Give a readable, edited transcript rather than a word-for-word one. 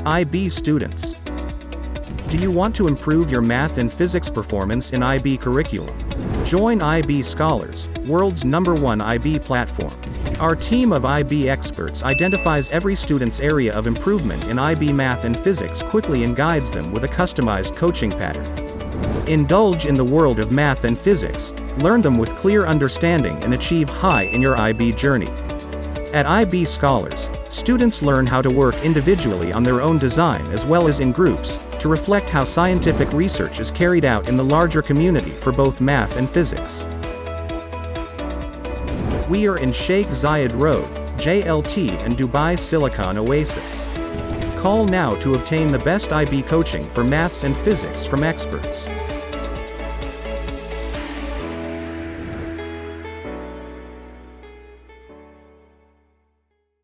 IB students. Do you want to improve your math and physics performance in IB curriculum? Join IB Scholars, world's #1 IB platform. Our team of IB experts identifies every student's area of improvement in IB math and physics quickly and guides them with a customized coaching pattern. Indulge in the world of math and physics, learn them with clear understanding and achieve high in your IB journey. At IB Scholars, students learn how to work individually on their own design as well as in groups, to reflect how scientific research is carried out in the larger community for both math and physics. We are in Sheikh Zayed Road, JLT and Dubai Silicon Oasis. Call now to obtain the best IB coaching for maths and physics from experts.